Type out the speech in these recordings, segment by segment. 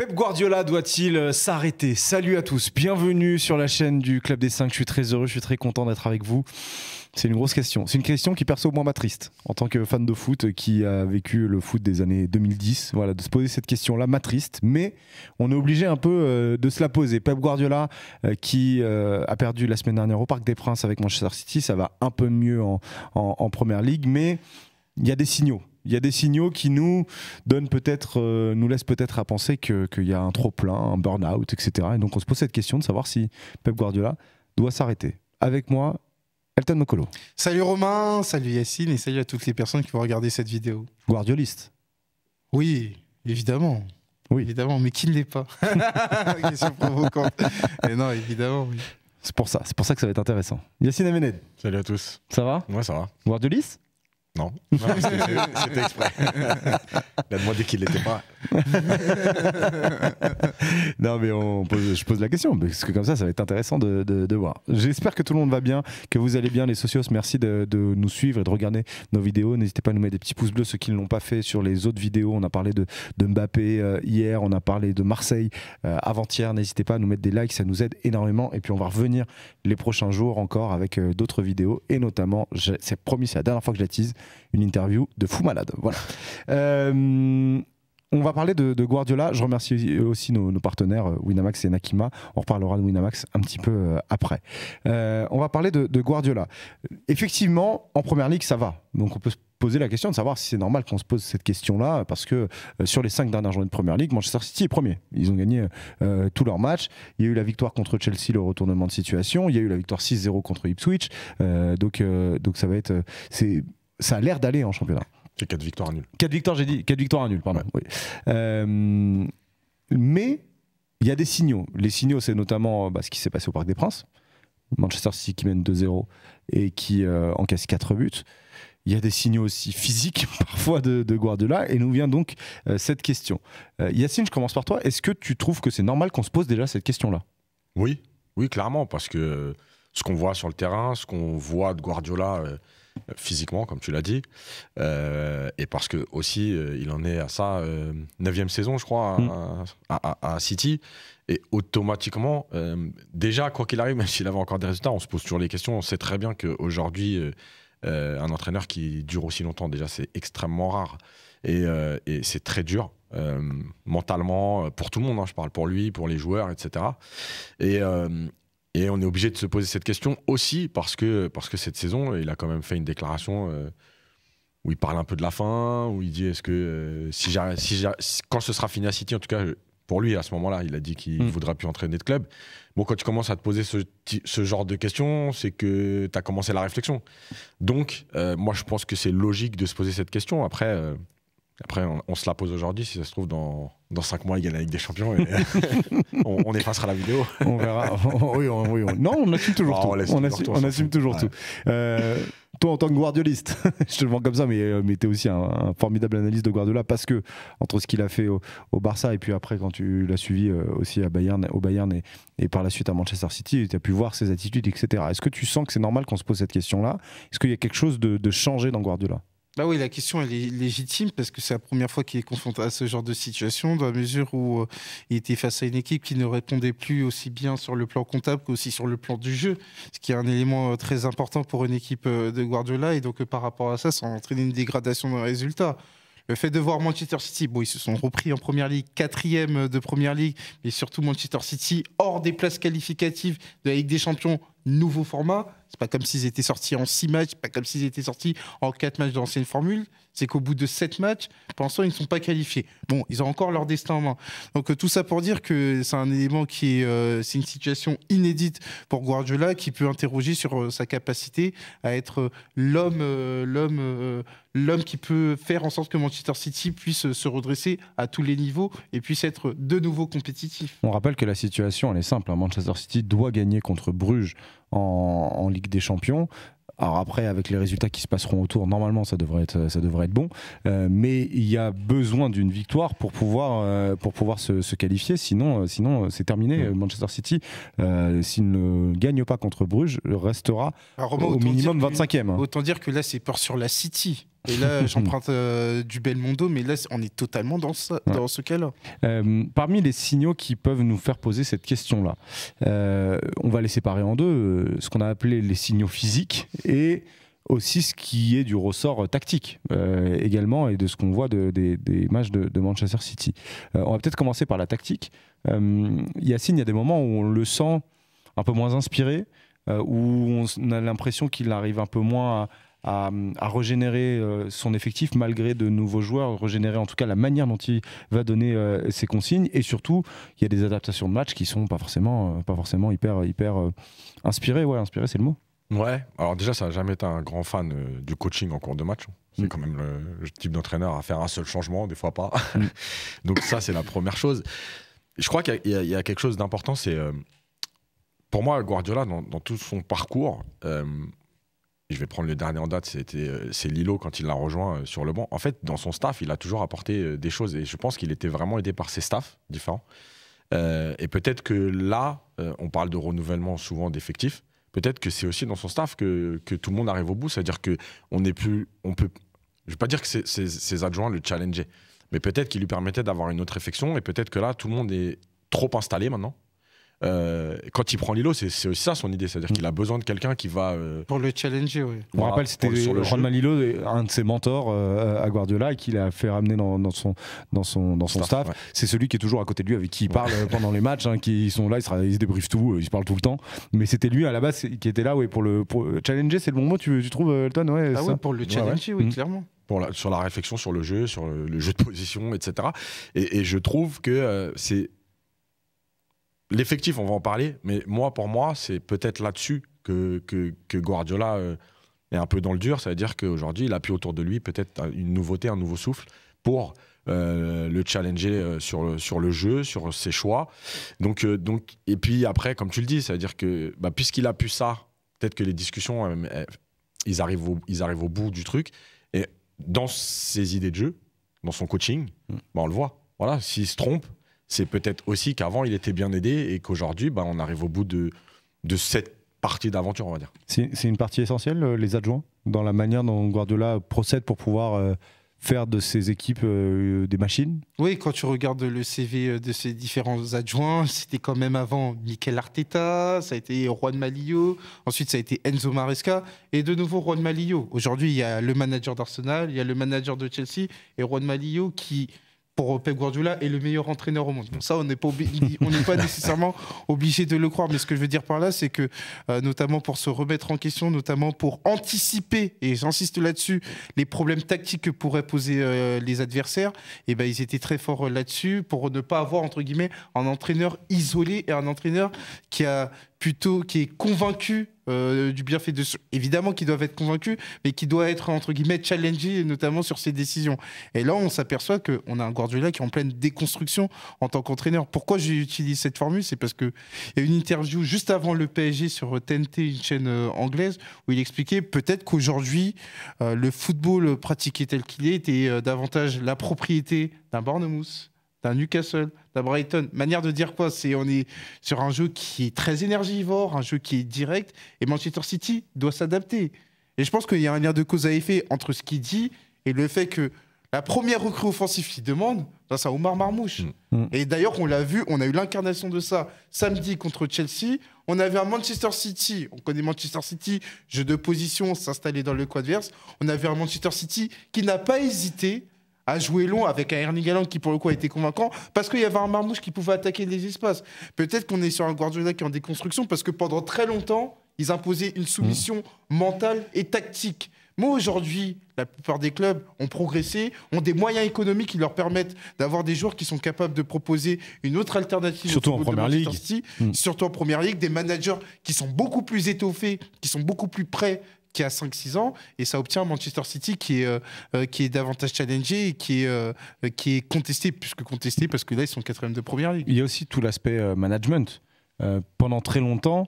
Pep Guardiola doit-il s'arrêter? Salut à tous, bienvenue sur la chaîne du Club des 5. Je suis très heureux, je suis très content d'être avec vous. C'est une grosse question. C'est une question qui perso moi m'attriste en tant que fan de foot qui a vécu le foot des années 2010. Voilà, de se poser cette question-là m'attriste, mais on est obligé un peu de se la poser. Pep Guardiola qui a perdu la semaine dernière au Parc des Princes avec Manchester City, ça va un peu mieux en Première Ligue, mais il y a des signaux. Il y a des signaux qui nous donnent peut-être, nous laissent peut-être à penser qu'il y a un trop-plein, un burn-out, etc. Et donc on se pose cette question de savoir si Pep Guardiola doit s'arrêter. Avec moi, Elton Mokolo. Salut Romain, salut Yacine et salut à toutes les personnes qui vont regarder cette vidéo. Guardioliste. Oui, évidemment. Oui. Évidemment, mais qui ne l'est pas? Question provocante. Et non, évidemment, oui. C'est pour ça que ça va être intéressant. Yacine Amened. Salut à tous. Ça va? Ouais, ça va. Guardioliste? Non, c'était exprès. Donne-moi dès qu'il l'était pas. Non mais je pose la question parce que comme ça va être intéressant de voir. J'espère que tout le monde va bien, que vous allez bien les socios. Merci de nous suivre et de regarder nos vidéos. N'hésitez pas à nous mettre des petits pouces bleus ceux qui ne l'ont pas fait sur les autres vidéos. On a parlé de Mbappé hier, on a parlé de Marseille avant-hier. N'hésitez pas à nous mettre des likes, ça nous aide énormément. Et puis on va revenir les prochains jours encore avec d'autres vidéos et notamment, c'est promis, c'est la dernière fois que je la tease, une interview de fou malade. Voilà. On va parler de Guardiola. Je remercie aussi nos partenaires Winamax et Nakima. On reparlera de Winamax un petit peu après. On va parler de Guardiola. Effectivement, en Première Ligue, ça va. Donc on peut se poser la question de savoir si c'est normal qu'on se pose cette question-là, parce que sur les 5 dernières journées de Première Ligue, Manchester City est premier. Ils ont gagné tous leurs matchs. Il y a eu la victoire contre Chelsea, le retournement de situation. Il y a eu la victoire 6-0 contre Ipswich. Donc ça va être... ça a l'air d'aller en championnat. C'est 4 victoires à nul. 4 victoires, j'ai dit. 4 victoires à nul, pardon. Ouais. Oui. Mais il y a des signaux. Les signaux, c'est notamment ce qui s'est passé au Parc des Princes. Manchester City qui mène 2-0 et qui encaisse 4 buts. Il y a des signaux aussi physiques parfois de Guardiola. Et nous vient donc cette question. Yacine, je commence par toi. Est-ce que tu trouves que c'est normal qu'on se pose déjà cette question-là? Oui, clairement, parce que ce qu'on voit sur le terrain, ce qu'on voit de Guardiola physiquement, comme tu l'as dit, et parce que aussi il en est à sa 9e saison, je crois, à City, et automatiquement, déjà, quoi qu'il arrive, même s'il avait encore des résultats, on se pose toujours les questions. On sait très bien qu'aujourd'hui, un entraîneur qui dure aussi longtemps, déjà, c'est extrêmement rare, et c'est très dur. Mentalement, pour tout le monde, hein, je parle pour lui, pour les joueurs, etc. Et on est obligé de se poser cette question aussi parce que cette saison, il a quand même fait une déclaration où il parle un peu de la fin, où il dit est-ce que quand ce sera fini à City, en tout cas pour lui à ce moment-là, il a dit qu'il ne voudra plus entraîner de club. Bon, quand tu commences à te poser ce genre de questions, c'est que tu as commencé la réflexion. Donc, moi je pense que c'est logique de se poser cette question. Après, on se la pose aujourd'hui. Si ça se trouve, dans 5 mois, il gagne la Ligue des Champions. Et on effacera la vidéo. On verra. Oui. Non, on assume toujours tout. On assume toujours tout. Toi, en tant que guardioliste, je te le vends comme ça, mais tu es aussi un formidable analyste de Guardiola parce que, entre ce qu'il a fait au Barça et puis après, quand tu l'as suivi aussi au Bayern et par la suite à Manchester City, tu as pu voir ses attitudes, etc. Est-ce que tu sens que c'est normal qu'on se pose cette question-là? Est-ce qu'il y a quelque chose de changé dans Guardiola? Bah oui, la question elle est légitime parce que c'est la première fois qu'il est confronté à ce genre de situation, dans la mesure où il était face à une équipe qui ne répondait plus aussi bien sur le plan comptable qu'aussi sur le plan du jeu, ce qui est un élément très important pour une équipe de Guardiola. Et donc par rapport à ça, ça a entraîné une dégradation dans les résultats. Le fait de voir Manchester City, bon, ils se sont repris en Première Ligue, 4e de Première Ligue, mais surtout Manchester City hors des places qualificatives de la Ligue des Champions, nouveau format. C'est pas comme s'ils étaient sortis en 6 matchs, pas comme s'ils étaient sortis en 4 matchs d'ancienne formule. C'est qu'au bout de 7 matchs, pour l'instant, ils ne sont pas qualifiés. Bon, ils ont encore leur destin en main. Donc tout ça pour dire que c'est un élément qui est... c'est une situation inédite pour Guardiola qui peut interroger sur sa capacité à être l'homme qui peut faire en sorte que Manchester City puisse se redresser à tous les niveaux et puisse être de nouveau compétitif. On rappelle que la situation, elle est simple. Manchester City doit gagner contre Bruges en Ligue des Champions. Alors après, avec les résultats qui se passeront autour, normalement, ça devrait être bon. Mais il y a besoin d'une victoire pour pouvoir se qualifier. Sinon c'est terminé. Manchester City, s'il ne gagne pas contre Bruges, restera au minimum 25e. Autant dire que là, c'est peur sur la City. Et là, j'emprunte du Belmondo, mais là, on est totalement dans ce cas-là. Parmi les signaux qui peuvent nous faire poser cette question-là, on va les séparer en deux, ce qu'on a appelé les signaux physiques et aussi ce qui est du ressort tactique également, et de ce qu'on voit des matchs de Manchester City. On va peut-être commencer par la tactique. Yacine, il y a des moments où on le sent un peu moins inspiré, où on a l'impression qu'il arrive un peu moins à régénérer son effectif malgré de nouveaux joueurs, régénérer en tout cas la manière dont il va donner ses consignes, et surtout il y a des adaptations de match qui sont pas forcément hyper inspirées. Ouais, inspiré, c'est le mot. Ouais, alors déjà, ça n'a jamais été un grand fan du coaching en cours de match. C'est quand même le type d'entraîneur à faire un seul changement, des fois pas. Donc ça, c'est la première chose. Je crois qu'il y a quelque chose d'important, c'est pour moi, Guardiola, dans tout son parcours, je vais prendre le dernier en date, c'est Lilo quand il l'a rejoint sur le banc. En fait, dans son staff, il a toujours apporté des choses, et je pense qu'il était vraiment aidé par ses staffs différents. Et peut-être que là, on parle de renouvellement souvent d'effectifs. Peut-être que c'est aussi dans son staff que tout le monde arrive au bout. C'est-à-dire qu'on n'est plus, je ne vais pas dire que ses adjoints le challengeaient, mais peut-être qu'il lui permettait d'avoir une autre réflexion, et peut-être que là, tout le monde est trop installé maintenant. Quand il prend Lilo, c'est aussi ça son idée, c'est-à-dire qu'il a besoin de quelqu'un qui va pour le challenger. Oui. Je me rappelle, c'était Ron Lilo, un de ses mentors à Guardiola, et qu'il a fait ramener dans son staff. Ouais. C'est celui qui est toujours à côté de lui, avec qui il parle pendant les matchs, qui sont là, ils se débriefent tout, ils se parlent tout le temps. Mais c'était lui à la base qui était là, pour challenger, c'est le bon mot, tu trouves, Elton? Ouais, ah ouais, pour le challenger, oui, clairement. Sur la réflexion sur le jeu de position, etc. Et je trouve que c'est l'effectif, on va en parler, mais pour moi, c'est peut-être là-dessus que Guardiola est un peu dans le dur. Ça veut dire qu'aujourd'hui, il a pu autour de lui peut-être une nouveauté, un nouveau souffle pour le challenger sur le jeu, sur ses choix. Donc, et puis après, comme tu le dis, ça veut dire que puisqu'il a pu ça, peut-être que les discussions, ils arrivent au bout du truc. Et dans ses idées de jeu, dans son coaching, on le voit. Voilà, s'il se trompe, c'est peut-être aussi qu'avant, il était bien aidé, et qu'aujourd'hui, on arrive au bout de cette partie d'aventure, on va dire. C'est une partie essentielle, les adjoints, dans la manière dont Guardiola procède pour pouvoir faire de ses équipes des machines. Oui, quand tu regardes le CV de ses différents adjoints, c'était quand même avant Mikel Arteta, ça a été Juan Malillo, ensuite ça a été Enzo Maresca, et de nouveau Juan Malillo. Aujourd'hui, il y a le manager d'Arsenal, il y a le manager de Chelsea, et Juan Malillo qui, pour Pep Guardiola, est le meilleur entraîneur au monde. Donc ça, on n'est pas nécessairement obligé de le croire. Mais ce que je veux dire par là, c'est que, notamment pour se remettre en question, notamment pour anticiper, et j'insiste là-dessus, les problèmes tactiques que pourraient poser les adversaires, et ils étaient très forts là-dessus, pour ne pas avoir, entre guillemets, un entraîneur isolé, et un entraîneur qui est convaincu du bienfait de... Évidemment qu'ils doivent être convaincus, mais qui doit être, entre guillemets, challengé, notamment sur ses décisions. Et là, on s'aperçoit qu'on a un Guardiola qui est en pleine déconstruction en tant qu'entraîneur. Pourquoi j'utilise cette formule? C'est parce qu'il y a une interview juste avant le PSG sur TNT, une chaîne anglaise, où il expliquait peut-être qu'aujourd'hui, le football pratiqué tel qu'il est était davantage la propriété d'un Bournemouth, d'un Newcastle, d'un Brighton. Manière de dire quoi? On est sur un jeu qui est très énergivore, un jeu qui est direct, et Manchester City doit s'adapter. Et je pense qu'il y a un lien de cause à effet entre ce qu'il dit et le fait que la première recrue offensive qu'il demande, c'est Oumar Marmouche. Et d'ailleurs, on l'a vu, on a eu l'incarnation de ça samedi contre Chelsea. On avait un Manchester City, on connaît Manchester City, jeu de position, s'installer dans le coin adverse. On avait un Manchester City qui n'a pas hésité à jouer long, avec un Erling Haaland qui pour le coup a été convaincant, parce qu'il y avait un Marmouche qui pouvait attaquer les espaces. Peut-être qu'on est sur un Guardiola qui est en déconstruction, parce que pendant très longtemps, ils imposaient une soumission mentale et tactique. Moi, aujourd'hui, la plupart des clubs ont progressé, ont des moyens économiques qui leur permettent d'avoir des joueurs qui sont capables de proposer une autre alternative. Surtout en Première Ligue. Surtout en Première Ligue, des managers qui sont beaucoup plus étoffés, qui sont beaucoup plus prêts qu'il y a 5-6 ans, et ça obtient Manchester City qui est davantage challengé et qui est contesté, plus que contesté, parce que là, ils sont 4e de Première Ligue. Il y a aussi tout l'aspect management. Pendant très longtemps,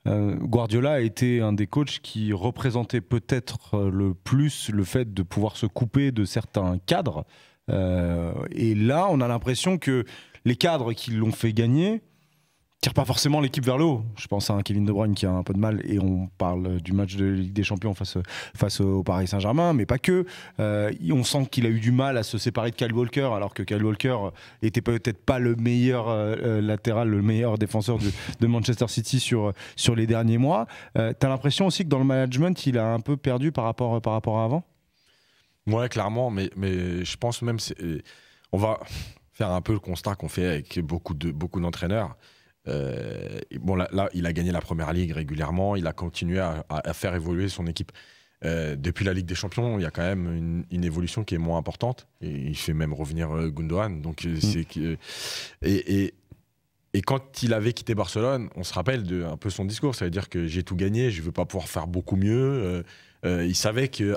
Guardiola a été un des coachs qui représentait peut-être le plus le fait de pouvoir se couper de certains cadres. Et là, on a l'impression que les cadres qui l'ont fait gagner, tire pas forcément l'équipe vers le haut. Je pense à un Kevin De Bruyne qui a un peu de mal, et on parle du match de Ligue des Champions face au Paris Saint-Germain, mais pas que. On sent qu'il a eu du mal à se séparer de Kyle Walker, alors que Kyle Walker était peut-être pas le meilleur latéral, le meilleur défenseur de Manchester City sur les derniers mois. T'as l'impression aussi que dans le management, il a un peu perdu par rapport à avant? Ouais, clairement, mais je pense même, on va faire un peu le constat qu'on fait avec beaucoup d'entraîneurs. Bon, là, il a gagné la première ligue régulièrement, il a continué à faire évoluer son équipe. Depuis la Ligue des Champions, il y a quand même une évolution qui est moins importante. Et il fait même revenir Gundogan. Donc, et quand il avait quitté Barcelone, on se rappelle un peu son discours. Ça veut dire que j'ai tout gagné, je ne veux pas pouvoir faire beaucoup mieux. Il savait que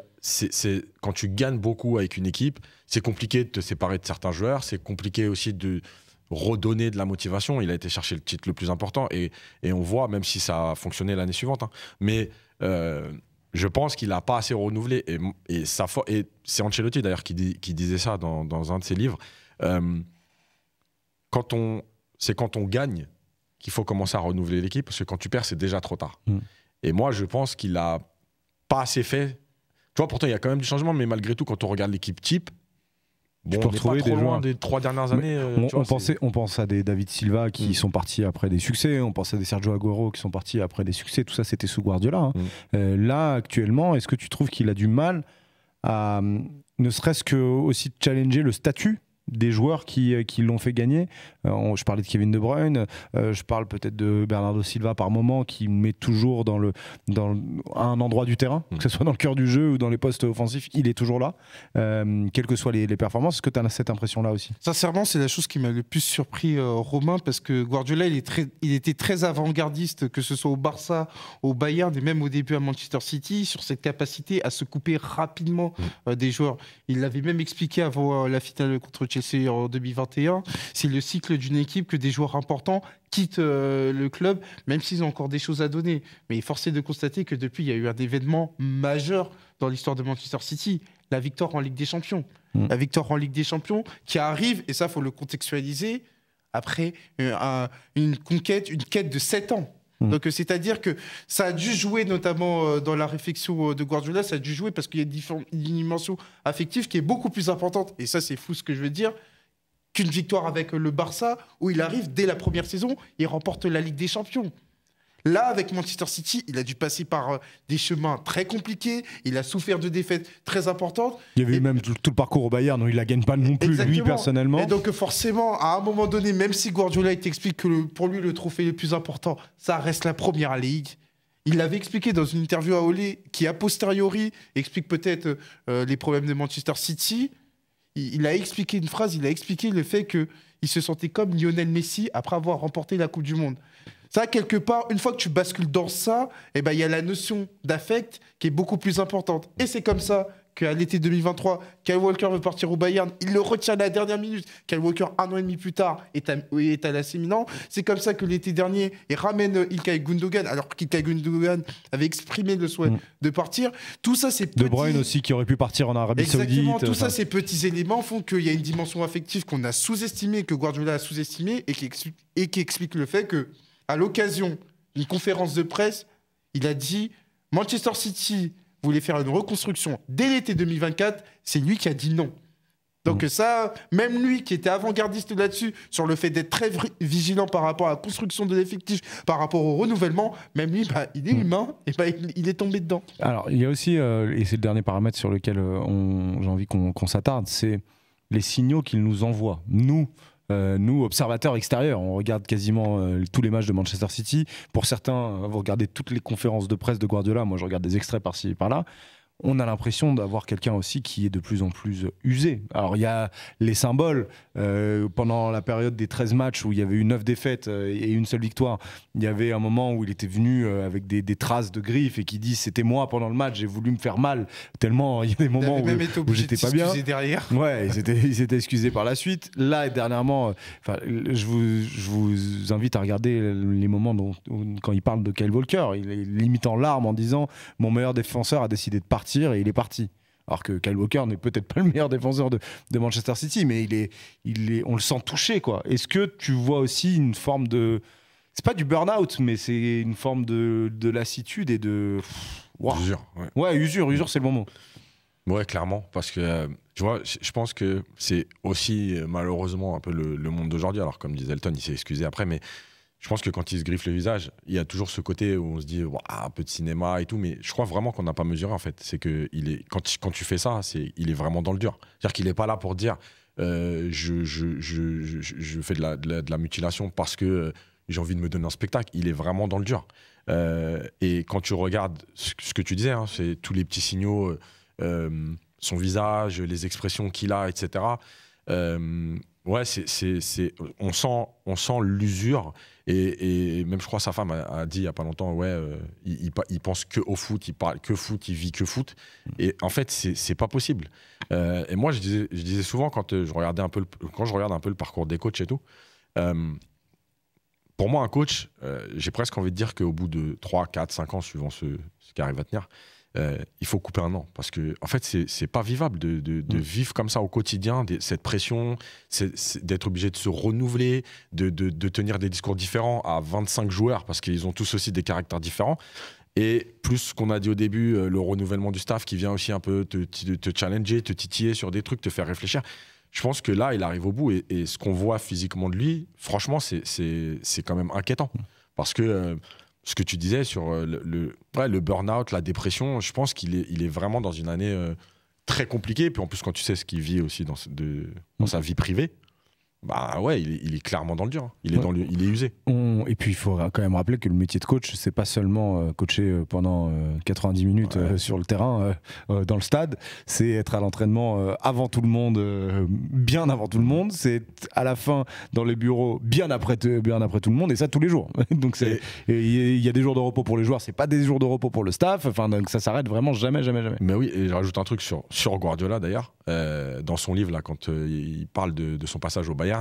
quand tu gagnes beaucoup avec une équipe, c'est compliqué de te séparer de certains joueurs. C'est compliqué aussi de redonner de la motivation. Il a été chercher le titre le plus important et on voit, même si ça a fonctionné l'année suivante, hein, mais je pense qu'il n'a pas assez renouvelé et c'est Ancelotti d'ailleurs qui disait ça dans un de ses livres. Quand on gagne qu'il faut commencer à renouveler l'équipe, parce que quand tu perds c'est déjà trop tard. Et moi je pense qu'il a pas assez fait. Tu vois, pourtant il y a quand même du changement, mais malgré tout quand on regarde l'équipe type, bon, on n'est pas trop loin des 3 dernières années. On pense à des David Silva qui sont partis après des succès, on pense à des Sergio Aguero qui sont partis après des succès, tout ça c'était sous Guardiola. Là, actuellement, est-ce que tu trouves qu'il a du mal à ne serait-ce que aussi challenger le statut des joueurs qui l'ont fait gagner? Je parlais de Kevin De Bruyne, je parle peut-être de Bernardo Silva par moment, qui met toujours à un endroit du terrain, que ce soit dans le cœur du jeu ou dans les postes offensifs, il est toujours là, quelles que soient les performances. Est-ce que tu as cette impression-là aussi? Sincèrement, c'est la chose qui m'a le plus surpris, Romain, parce que Guardiola, il était très avant-gardiste, que ce soit au Barça, au Bayern et même au début à Manchester City, sur cette capacité à se couper rapidement des joueurs. Il l'avait même expliqué avant la finale contre Chelsea en 2021. C'est le cycle d'une équipe que des joueurs importants quittent le club, même s'ils ont encore des choses à donner. Mais force est de constater que depuis, il y a eu un événement majeur dans l'histoire de Manchester City, la victoire en Ligue des Champions. La victoire en Ligue des Champions qui arrive, et ça, il faut le contextualiser, après une quête de 7 ans. Donc, c'est-à-dire que ça a dû jouer, notamment dans la réflexion de Guardiola, ça a dû jouer parce qu'il y a une dimension affective qui est beaucoup plus importante, et ça, c'est fou ce que je veux dire, qu'une victoire avec le Barça, où il arrive dès la première saison, il remporte la Ligue des Champions. Là, avec Manchester City, il a dû passer par des chemins très compliqués, il a souffert de défaites très importantes. Il y avait eu même tout le parcours au Bayern, donc il ne la gagne pas non plus, lui, personnellement. Et donc forcément, à un moment donné, même si Guardiola t'explique que pour lui, le trophée le plus important, ça reste la Première Ligue. Il l'avait expliqué dans une interview à Olé, qui a posteriori explique peut-être les problèmes de Manchester City. Il a expliqué une phrase, il a expliqué le fait qu'il se sentait comme Lionel Messi après avoir remporté la Coupe du Monde. Ça, quelque part, une fois que tu bascules dans ça, eh ben, y a la notion d'affect qui est beaucoup plus importante. Et c'est comme ça qu'à l'été 2023, Kyle Walker veut partir au Bayern, il le retient à la dernière minute. Kyle Walker, 1 an et demi plus tard, est à l'AC Milan. C'est comme ça que l'été dernier, il ramène Ilkay Gundogan, alors qu'Ilkay Gundogan avait exprimé le souhait de partir. Tout ça, c'est De Bruyne aussi, qui aurait pu partir en Arabie Saoudite. Exactement, tout ça, ces petits éléments font qu'il y a une dimension affective qu'on a sous-estimée, que Guardiola a sous-estimée, et qui explique le fait que, à l'occasion d'une conférence de presse, il a dit Manchester City voulait faire une reconstruction dès l'été 2024, c'est lui qui a dit non. Donc ça, même lui qui était avant-gardiste là-dessus, sur le fait d'être très vigilant par rapport à la construction de l'effectif, par rapport au renouvellement, même lui, il est humain, et il est tombé dedans. Alors, il y a aussi, et c'est le dernier paramètre sur lequel j'ai envie qu'on s'attarde, c'est les signaux qu'il nous envoie. Nous, observateurs extérieurs, on regarde quasiment tous les matchs de Manchester City. Pour certains, vous regardez toutes les conférences de presse de Guardiola. Moi, je regarde des extraits par-ci et par-là. On a l'impression d'avoir quelqu'un aussi qui est de plus en plus usé. Alors, il y a les symboles. Pendant la période des 13 matchs où il y avait eu 9 défaites et une seule victoire, il y avait un moment où il était venu avec des traces de griffes et qui dit « c'était moi pendant le match, j'ai voulu me faire mal » tellement il y a des moments où j'étais pas bien. Derrière. Ouais, il s'était excusé par la suite. Là, dernièrement, je vous invite à regarder les moments quand il parle de Kyle Walker. Il est limite en larmes en disant « mon meilleur défenseur a décidé de partir » et il est parti. Alors que Kyle Walker n'est peut-être pas le meilleur défenseur de Manchester City, mais on le sent touché, quoi. Est-ce que tu vois aussi une forme de... c'est pas du burn-out, mais c'est une forme de lassitude et de. Wow. Usure. Usure, c'est le bon mot. Ouais, clairement, parce que tu vois, je pense que c'est aussi malheureusement un peu le monde d'aujourd'hui. Alors, comme disait Elton, il s'est excusé après, mais je pense que quand il se griffe le visage, il y a toujours ce côté où on se dit un peu de cinéma et tout, mais je crois vraiment qu'on n'a pas mesuré en fait. C'est que quand tu fais ça, il est vraiment dans le dur. C'est-à-dire qu'il n'est pas là pour dire je fais de la mutilation parce que j'ai envie de me donner un spectacle. Il est vraiment dans le dur. Et quand tu regardes ce que tu disais, hein, c'est tous les petits signaux. Son visage, les expressions qu'il a, etc. Ouais, on sent l'usure. Et même, je crois, sa femme a dit il n'y a pas longtemps, il pense que au foot, il parle que foot, il vit que foot. Et en fait, c'est pas possible. Et moi, je disais souvent, quand je regarde un peu le parcours des coachs et tout, pour moi, un coach, j'ai presque envie de dire qu'au bout de 3, 4, 5 ans, suivant ce qui arrive à tenir, il faut couper un an parce que en fait c'est pas vivable de vivre comme ça au quotidien, cette pression, d'être obligé de se renouveler, de tenir des discours différents à 25 joueurs parce qu'ils ont tous aussi des caractères différents. Et plus ce qu'on a dit au début, le renouvellement du staff qui vient aussi un peu te challenger, te titiller sur des trucs, te faire réfléchir. Je pense que là, il arrive au bout et ce qu'on voit physiquement de lui, franchement, c'est quand même inquiétant parce que ce que tu disais sur le burn-out, la dépression, je pense qu'il est vraiment dans une année très compliquée. Puis en plus, quand tu sais ce qu'il vit aussi dans sa vie privée, bah ouais, il est clairement dans le dur. Hein. Il est usé. Et puis il faut quand même rappeler que le métier de coach, c'est pas seulement coacher pendant 90 minutes sur le terrain, dans le stade. C'est être à l'entraînement avant tout le monde, bien avant tout le monde. C'est à la fin dans les bureaux, bien après tout le monde, et ça tous les jours. Donc il y a des jours de repos pour les joueurs, c'est pas des jours de repos pour le staff. Enfin, donc ça s'arrête vraiment jamais. Mais oui, et je rajoute un truc sur Guardiola d'ailleurs, dans son livre là, quand il parle de son passage au Bayern,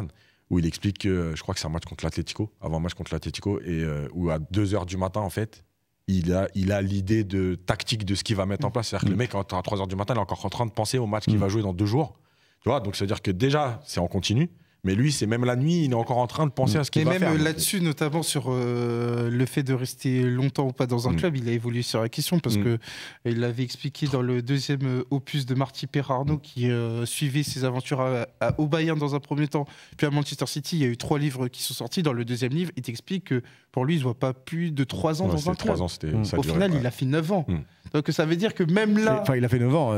où il explique que, je crois que c'est un match contre l'Atlético, avant un match contre l'Atlético, et où à 2h du matin, en fait, il a l'idée de tactique de ce qu'il va mettre en place. C'est-à-dire que le mec, à 3h du matin, il est encore en train de penser au match qu'il va jouer dans 2 jours. Tu vois, donc ça veut dire que déjà, c'est en continu. Mais lui, c'est même la nuit, il est encore en train de penser à ce qu'il va faire. Et même là-dessus, notamment sur le fait de rester longtemps ou pas dans un club, il a évolué sur la question parce que il l'avait expliqué dans le deuxième opus de Marty Perarno qui suivait ses aventures au Bayern dans un premier temps, puis à Manchester City. Il y a eu 3 livres qui sont sortis. Dans le deuxième livre, il t'explique que pour lui, il ne se voit pas plus de 3 ans dans un club. 3 ans, Au final, il a fait 9 ans. Donc ça veut dire que même là... Enfin, il a fait 9 ans,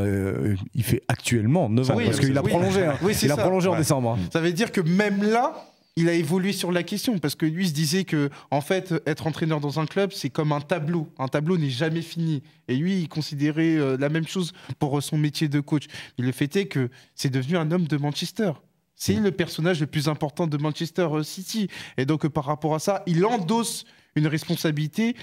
il fait actuellement 9 ans, parce qu'il a prolongé. Il a prolongé en décembre. Ça veut dire que même là, il a évolué sur la question, parce que lui se disait que, en fait, être entraîneur dans un club, c'est comme un tableau. Un tableau n'est jamais fini. Et lui, il considérait la même chose pour son métier de coach. Mais le fait est que c'est devenu un homme de Manchester. C'est le personnage le plus important de Manchester City. Et donc, par rapport à ça, il endosse une responsabilité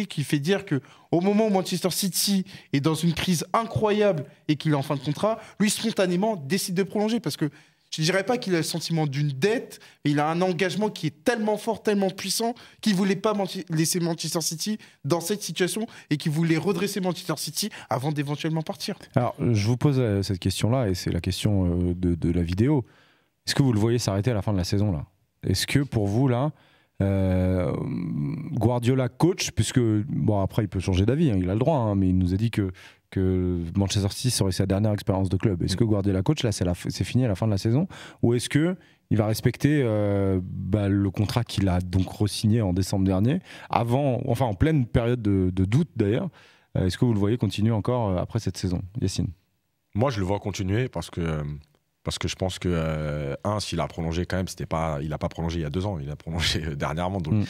qui fait dire que au moment où Manchester City est dans une crise incroyable et qu'il est en fin de contrat, lui, spontanément, décide de prolonger, parce que je ne dirais pas qu'il a le sentiment d'une dette, mais il a un engagement qui est tellement fort, tellement puissant, qu'il ne voulait pas laisser Manchester City dans cette situation et qu'il voulait redresser Manchester City avant d'éventuellement partir. Alors, je vous pose cette question-là, et c'est la question de la vidéo. Est-ce que vous le voyez s'arrêter à la fin de la saison, là ? Est-ce que pour vous, là, Guardiola coach, puisque, bon, après, il peut changer d'avis, hein, il a le droit, hein, mais il nous a dit que Manchester City serait sa dernière expérience de club. Est-ce que Guardiola coach, là, c'est fini à la fin de la saison, ou est-ce que il va respecter le contrat qu'il a donc re-signé en décembre dernier, en pleine période de doute d'ailleurs. Est-ce que vous le voyez continuer encore après cette saison, Yacine ? Moi, je le vois continuer parce que je pense que s'il a prolongé quand même, il n'a pas prolongé il y a 2 ans, il a prolongé dernièrement, donc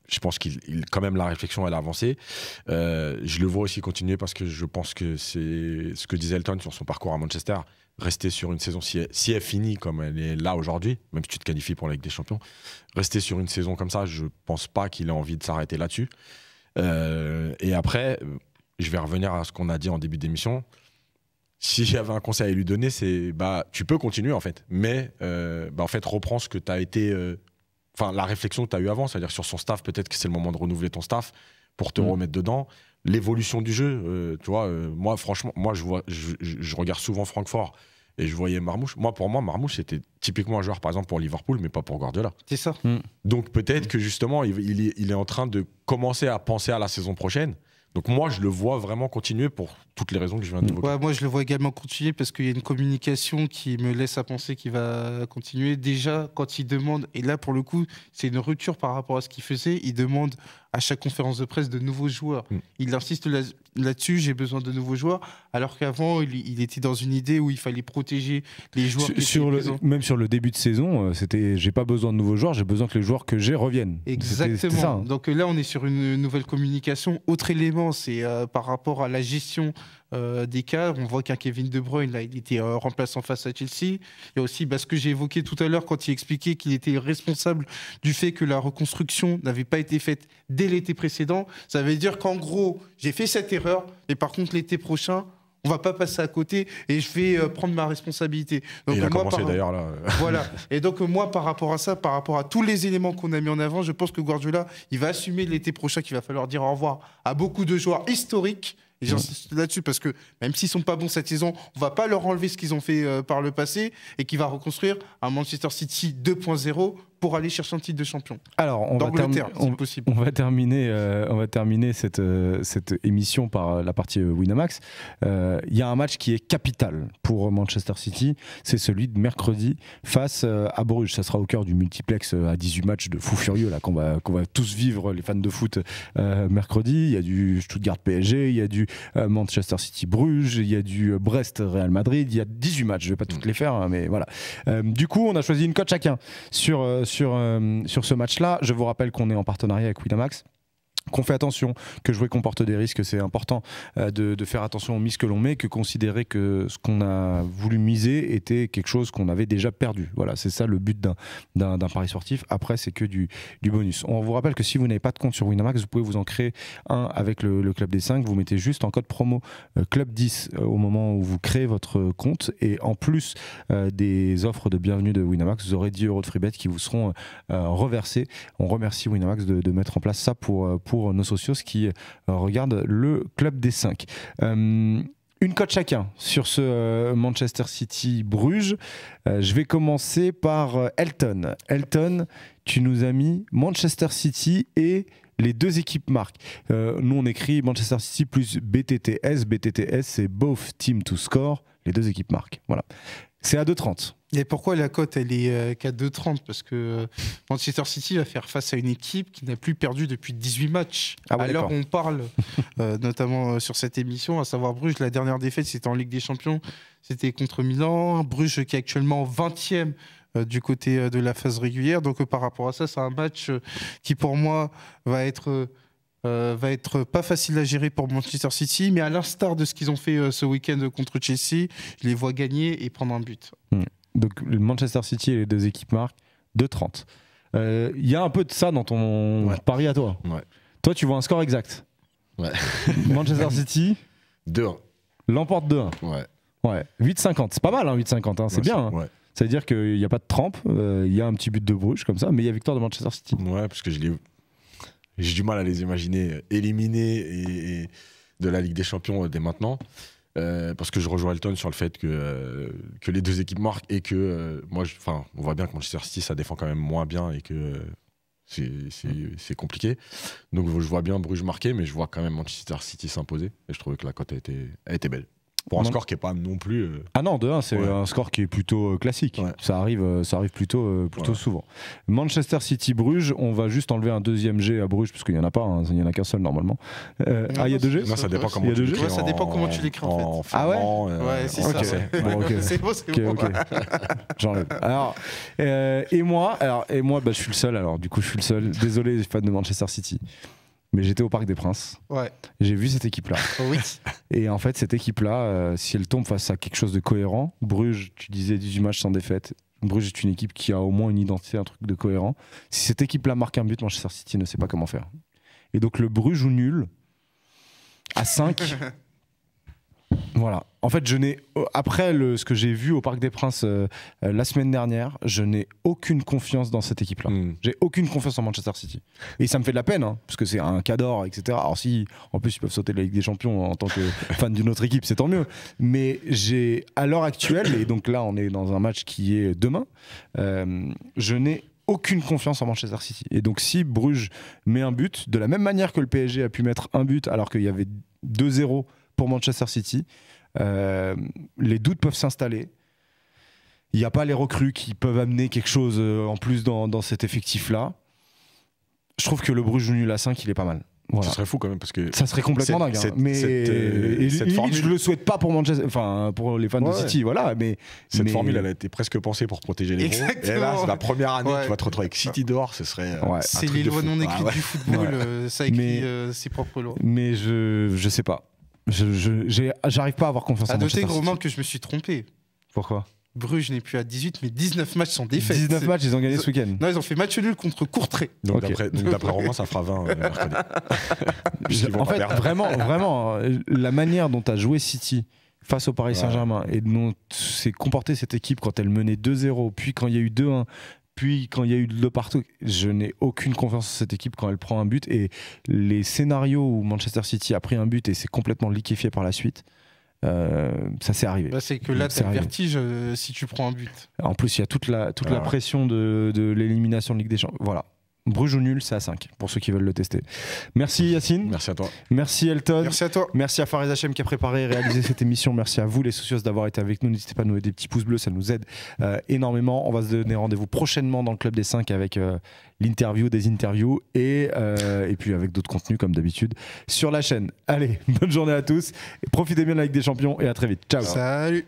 je pense qu'il quand même la réflexion elle a avancé. Je le vois aussi continuer parce que je pense que c'est ce que disait Elton sur son parcours à Manchester, rester sur une saison si elle finit comme elle est là aujourd'hui, même si tu te qualifies pour la Ligue des Champions, rester sur une saison comme ça, je pense pas qu'il ait envie de s'arrêter là-dessus. Et après, je vais revenir à ce qu'on a dit en début d'émission. Si j'avais un conseil à lui donner, c'est tu peux continuer en fait, mais en fait reprends ce que tu as été, la réflexion que tu as eue avant, c'est-à-dire sur son staff, peut-être que c'est le moment de renouveler ton staff pour te remettre dedans. L'évolution du jeu, tu vois, moi franchement, je regarde souvent Francfort et je voyais Marmoush. Pour moi, Marmoush, c'était typiquement un joueur, par exemple, pour Liverpool, mais pas pour Guardiola. C'est ça. Donc peut-être que justement, il est en train de commencer à penser à la saison prochaine. Donc moi, je le vois vraiment continuer pour toutes les raisons que je viens d'évoquer. Ouais, moi, je le vois également continuer parce qu'il y a une communication qui me laisse à penser qu'il va continuer. Déjà, quand il demande, et là, pour le coup, c'est une rupture par rapport à ce qu'il faisait, il demande à chaque conférence de presse de nouveaux joueurs. Il insiste là-dessus, j'ai besoin de nouveaux joueurs, alors qu'avant, il était dans une idée où il fallait protéger les joueurs. Même sur le début de saison, c'était j'ai pas besoin de nouveaux joueurs, j'ai besoin que les joueurs que j'ai reviennent. Exactement. C'était ça, hein. Donc là, on est sur une nouvelle communication. Autre élément, c'est par rapport à la gestion des cas. On voit qu'un Kevin De Bruyne, là, il était remplaçant face à Chelsea. Il y a aussi ce que j'ai évoqué tout à l'heure quand il expliquait qu'il était responsable du fait que la reconstruction n'avait pas été faite dès l'été précédent. Ça veut dire qu'en gros, j'ai fait cette erreur, mais par contre, l'été prochain, on va pas passer à côté et je vais prendre ma responsabilité. Donc, et il a commencé d'ailleurs là. Voilà. Et donc moi, par rapport à ça, par rapport à tous les éléments qu'on a mis en avant, je pense que Guardiola, il va assumer l'été prochain qu'il va falloir dire au revoir à beaucoup de joueurs historiques. Et j'insiste là-dessus parce que même s'ils sont pas bons cette saison, on va pas leur enlever ce qu'ils ont fait par le passé et qui va reconstruire un Manchester City 2.0 pour aller chercher un titre de champion. Alors, on va terminer cette émission par la partie Winamax. Il y a un match qui est capital pour Manchester City, c'est celui de mercredi face à Bruges. Ça sera au cœur du multiplex à 18 matchs de fous furieux là, qu'on va tous vivre, les fans de foot, mercredi. Il y a du Stuttgart PSG, il y a du Manchester City Bruges, il y a du Brest Real Madrid, il y a 18 matchs, je vais pas toutes les faire, hein, mais voilà. Du coup, on a choisi une cote chacun sur ce match-là. Je vous rappelle qu'on est en partenariat avec Winamax, qu'on fait attention, que jouer comporte des risques, c'est important de faire attention aux mises que l'on met, que considérer que ce qu'on a voulu miser était quelque chose qu'on avait déjà perdu. Voilà, c'est ça le but d'un pari sportif. Après, c'est que du bonus. On vous rappelle que si vous n'avez pas de compte sur Winamax, vous pouvez vous en créer un avec le Club des 5. Vous mettez juste en code promo Club 10 au moment où vous créez votre compte. Et en plus des offres de bienvenue de Winamax, vous aurez 10 € de free bet qui vous seront reversés. On remercie Winamax de mettre en place ça pour nos socios qui regardent le Club des 5. Une cote chacun sur ce Manchester City Bruges. Je vais commencer par Elton. Elton, tu nous as mis Manchester City et les deux équipes marquent. Nous on écrit Manchester City plus BTTS. BTTS c'est Both Team to Score. Les deux équipes marquent. Voilà. C'est à 2,30. Et pourquoi la cote elle est qu'à 2,30 ? Parce que Manchester City va faire face à une équipe qui n'a plus perdu depuis 18 matchs. Ah ouais, alors on parle, notamment sur cette émission, à savoir Bruges, la dernière défaite c'était en Ligue des Champions, c'était contre Milan. Bruges qui est actuellement 20e du côté de la phase régulière. Donc par rapport à ça, c'est un match qui pour moi va être pas facile à gérer pour Manchester City, mais à l'instar de ce qu'ils ont fait ce week-end contre Chelsea, je les vois gagner et prendre un but. Donc le Manchester City et les deux équipes marquent 2,30. Il y a un peu de ça dans ton pari à toi. Ouais. Toi, tu vois un score exact. Ouais. Manchester City 2-1. L'emporte 2-1. Ouais. 8,50. C'est pas mal, hein, 8,50. Hein. C'est bien. Hein. Ouais. Ça veut dire qu'il n'y a pas de trempe. Il y a un petit but de Bruges comme ça, mais il y a victoire de Manchester City. Ouais, parce que j'ai du mal à les imaginer éliminés et de la Ligue des Champions dès maintenant. Parce que je rejoins Elton sur le fait que les deux équipes marquent et que on voit bien que Manchester City ça défend quand même moins bien et que c'est compliqué. Donc je vois bien Bruges marquer, mais je vois quand même Manchester City s'imposer et je trouvais que la cote a été belle. Pour un score qui n'est pas non plus... Ah non, 2-1, c'est un score qui est plutôt classique. Ouais. Ça arrive plutôt souvent. Manchester City-Bruges, on va juste enlever un deuxième G à Bruges, parce qu'il n'y en a pas, hein, il n'y en a qu'un seul normalement. Il y a deux G ? Non, ça dépend comment tu l'écris. Ça dépend comment tu l'écris en fait. Ah ouais ouais, c'est ça. C'est bon, c'est bon. J'enlève. Alors, et moi, je suis le seul, alors du coup je suis le seul. Désolé les fans de Manchester City. Mais j'étais au Parc des Princes. Ouais. J'ai vu cette équipe-là. Oui. Et en fait, cette équipe-là, si elle tombe face à quelque chose de cohérent, Bruges, tu disais 18 matchs sans défaite. Bruges est une équipe qui a au moins une identité, un truc de cohérent. Si cette équipe-là marque un but, Manchester City ne sait pas comment faire. Et donc le Bruges ou nul, à 5, Voilà. En fait, après ce que j'ai vu au Parc des Princes la semaine dernière, je n'ai aucune confiance dans cette équipe-là. J'ai aucune confiance en Manchester City. Et ça me fait de la peine, hein, parce que c'est un cadre, etc. Alors si, en plus, ils peuvent sauter de la Ligue des Champions en tant que fan d'une autre équipe, c'est tant mieux. Mais à l'heure actuelle, et donc là, on est dans un match qui est demain, je n'ai aucune confiance en Manchester City. Et donc si Bruges met un but, de la même manière que le PSG a pu mettre un but alors qu'il y avait 2-0 pour Manchester City, les doutes peuvent s'installer. Il n'y a pas les recrues qui peuvent amener quelque chose en plus dans cet effectif-là. Je trouve que le Bruges nul à 5, il est pas mal. Voilà. Ce serait fou quand même parce que ça serait complètement dingue. Mais cette formule, je le souhaite pas pour Manchester, enfin pour les fans de City, voilà. Mais cette formule, elle a été presque pensée pour protéger les gros. Et là, c'est la première année, tu vas te retrouver avec City dehors, ce serait. C'est les lois non écrites du football, ça écrit ses propres lois. Mais je sais pas. J'arrive pas à avoir confiance en Manchester City. À noter, Romain, que je me suis trompé. Pourquoi ? Bruges n'est plus à 18, mais 19 matchs sans défaite. 19 matchs, ils ont gagné ce week-end. Non, ils ont fait match nul contre Courtrai. Donc d'après Romain, ça fera 20 mercredi. En fait, vraiment, la manière dont a joué City face au Paris Saint-Germain et dont s'est comportée cette équipe quand elle menait 2-0, puis quand il y a eu 2-1, puis quand il y a eu de partout, je n'ai aucune confiance en cette équipe quand elle prend un but. Et les scénarios où Manchester City a pris un but et s'est complètement liquéfié par la suite, ça s'est arrivé. C'est que là, t'as le vertige si tu prends un but. En plus, il y a toute la pression de l'élimination de Ligue des Champions. Voilà. Bruges ou nul, c'est à 5 pour ceux qui veulent le tester. Merci Yacine. Merci à toi. Merci Elton. Merci à toi. Merci à Farid Hachem qui a préparé et réalisé cette émission. Merci à vous les socios d'avoir été avec nous. N'hésitez pas à nous mettre des petits pouces bleus, ça nous aide énormément. On va se donner rendez-vous prochainement dans le Club des 5 avec l'interview, des interviews et puis avec d'autres contenus comme d'habitude sur la chaîne. Allez, bonne journée à tous. Profitez bien de la Ligue des Champions et à très vite. Ciao. Salut.